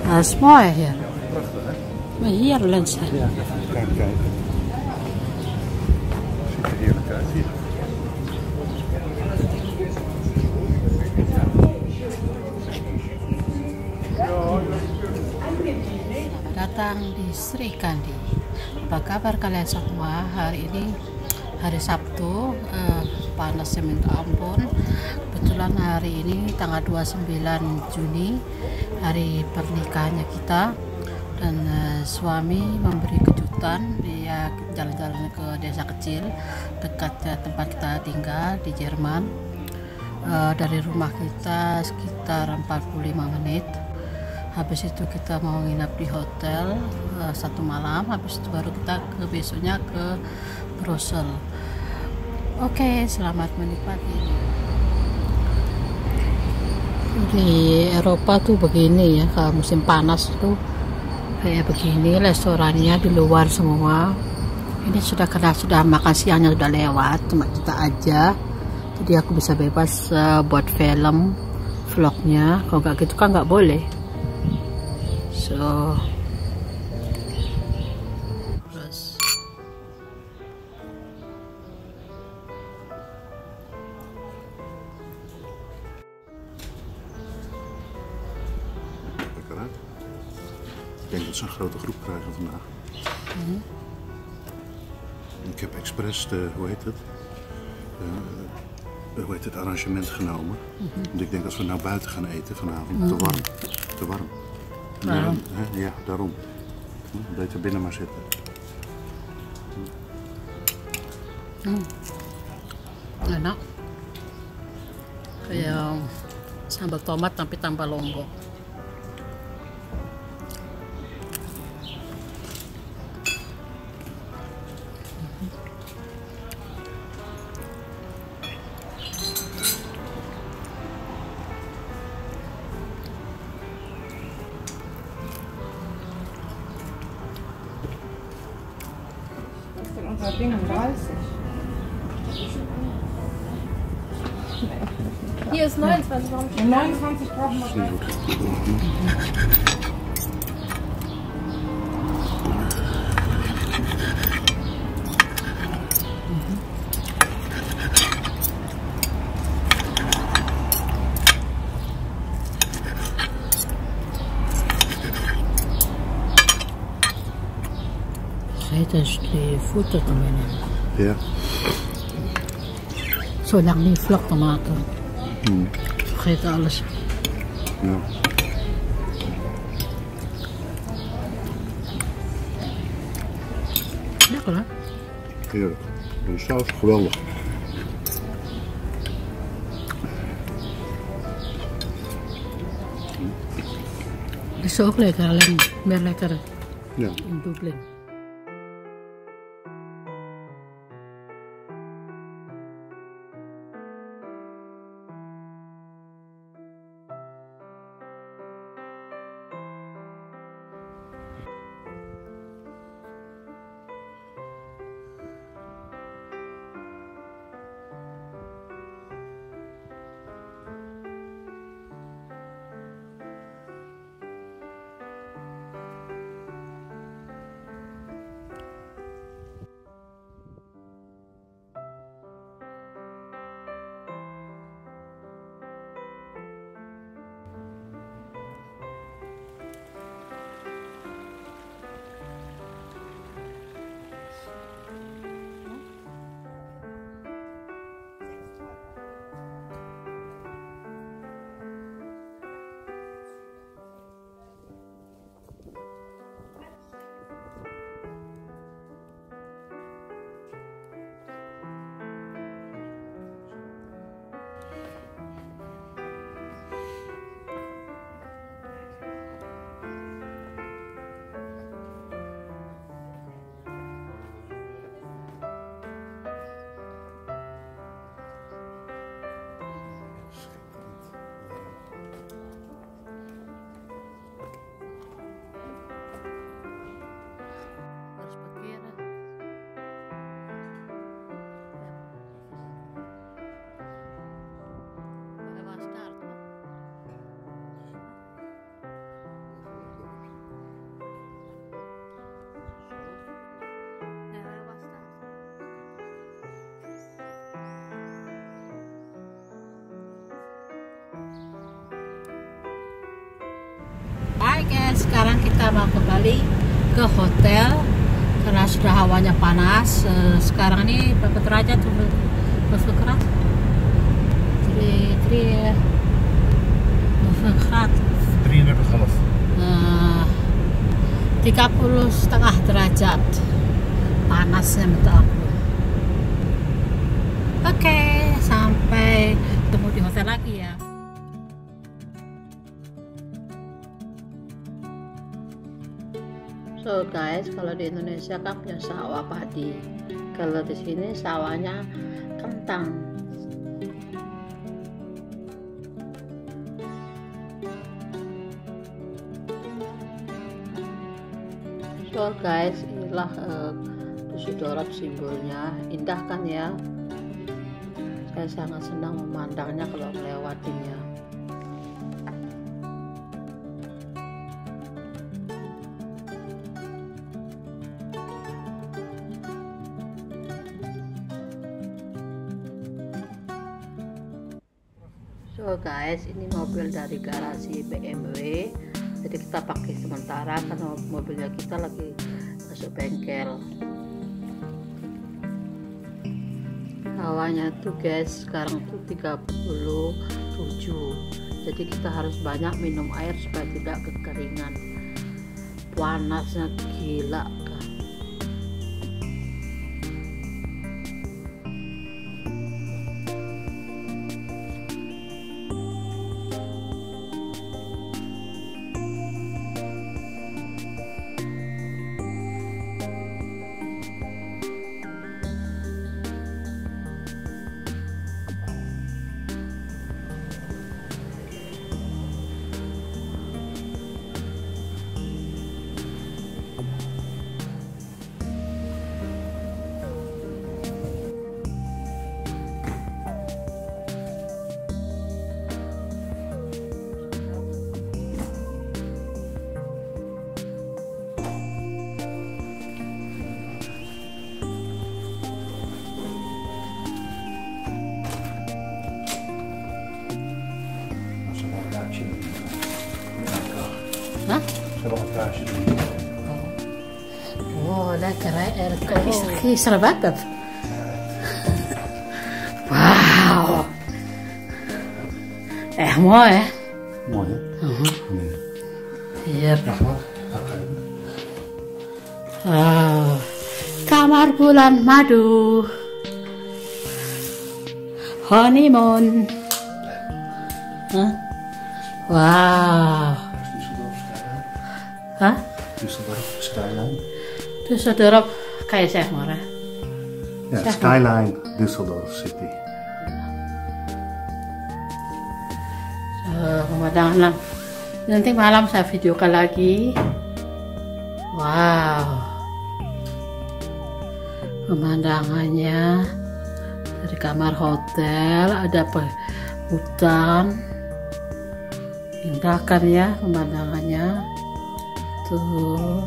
Dat is mooi hier. Prachtig, hè? Maar hier lenzen. Ja, kijk, kijk. Ziet er heerlijk uit hier. Selamat datang di Srikandi. Apa kabar kalian semua? Hari ini hari Sabtu, panasnya minta ampun. Kebetulan hari ini tanggal 29 Juni, hari pernikahannya kita. Dan suami memberi kejutan, dia jalan-jalan ke desa kecil dekat tempat kita tinggal di Jerman. Dari rumah kita sekitar 45 menit. Habis itu kita mau nginap di hotel 1 malam. Habis itu baru kita besoknya ke Brussel. Oke, selamat menikmati. Di Eropa tuh begini ya, kalau musim panas tuh kayak begini, restorannya di luar semua. Ini sudah makan siangnya sudah lewat, cuma kita aja. Jadi aku bisa bebas buat film vlognya. Kalau nggak gitu kan nggak boleh. So terus Lekker, hè? Ik denk dat ze een grote groep krijgen vandaag. Ik heb expres de, hoe heet het arrangement genomen. Want ik denk als we nou buiten gaan eten vanavond, te warm. Te warm. Waarom? Ja, daarom. Beter binnen maar zitten. Enak. Kayak sambal tomat tapi tanpa lombok. Unser Ding um 30. Hier ist 29, warum steht 29 brauchen wir gleich. Dus die voeten te winnen. Ja. Zolang die vlog te maken. Vergeet alles. Ja. Lekker hè? Heerlijk. De saus geweldig. Is ook lekker, alleen meer lekker Ja. in Dublin. kita mau kembali ke hotel karena sudah hawanya panas. Sekarang ini berapa derajat tuh? Berapa 30,5 derajat panasnya minta ampun. Oke, sampai ketemu di hotel lagi ya. So guys, kalau di Indonesia kan punya sawah padi, kalau di sini sawahnya kentang. So guys, inilah Düsseldorf simbolnya, indah kan ya. Saya sangat senang memandangnya kalau melewatinya. So guys, ini mobil dari garasi BMW, jadi kita pakai sementara karena mobilnya kita lagi masuk bengkel. Hawanya tuh guys sekarang tuh 37, jadi kita harus banyak minum air supaya tidak kekeringan. Panasnya gila kan. Hah? Oh, lekker hè, airco. Gisteren wakker. Wauw. Echt mooi hè? Mooi hè? Yep. Oh, kamar bulan madu. Honeymoon. Huh? Wow. Hah? Düsseldorf skyline. Düsseldorf kan je zeg maar hè? Ja, Zeg skyline Düsseldorf City. Pemandangan lah. Nanti malam saya videokan lagi. Wow. Pemandangannya dari kamar hotel ada hutan. Indah kan ya pemandangannya. Tuh.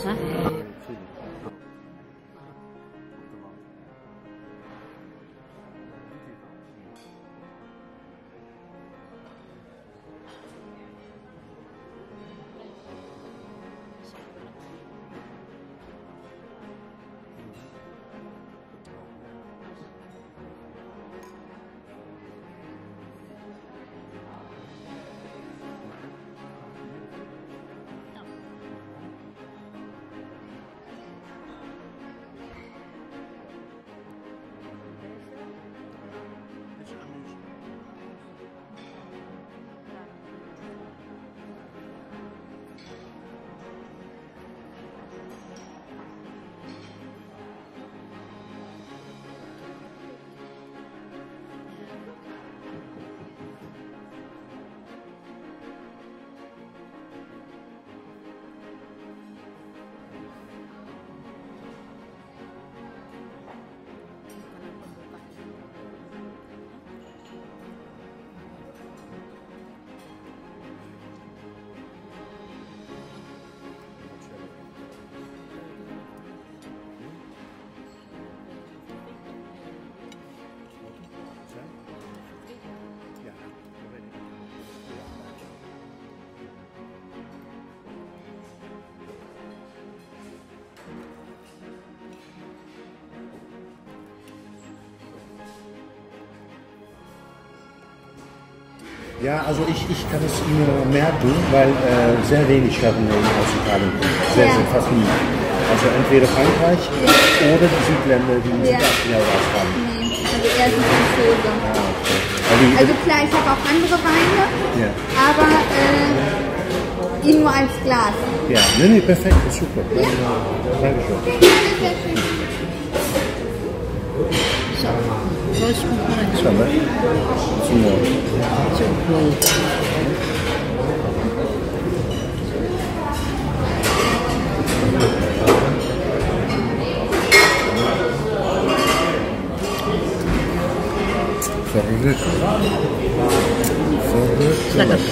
Hah? Ja, also ich kann es nur merken, weil sehr wenig Chardonnay aus Italien kommt. Sehr, fast nie. Also entweder Frankreich oder die Südländer, die Südafrika raus haben. Nee, also eher die Franzose. Okay. Also klar, ich habe auch andere Weine, aber die nur als Glas. Ja, nee, perfekt, super. Ja? Dankeschön. Sehr schön. Zo, hè? Zo mooi. Verrückt. Verrückt.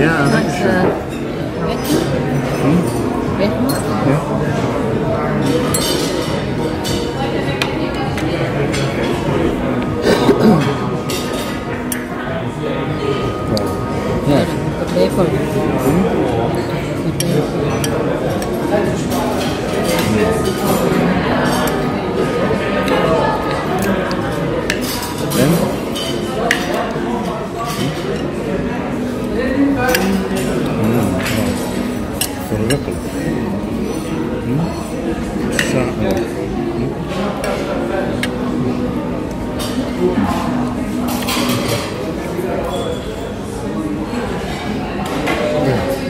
Ja, dankeschön. Ja, dat lepel. Verrukkelijk. Samen.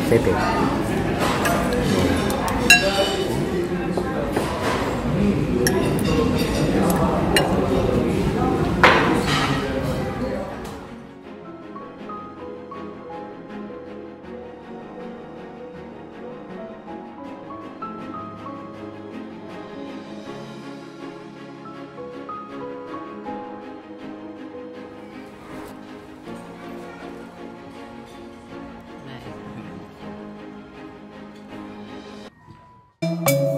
Foto. Nee.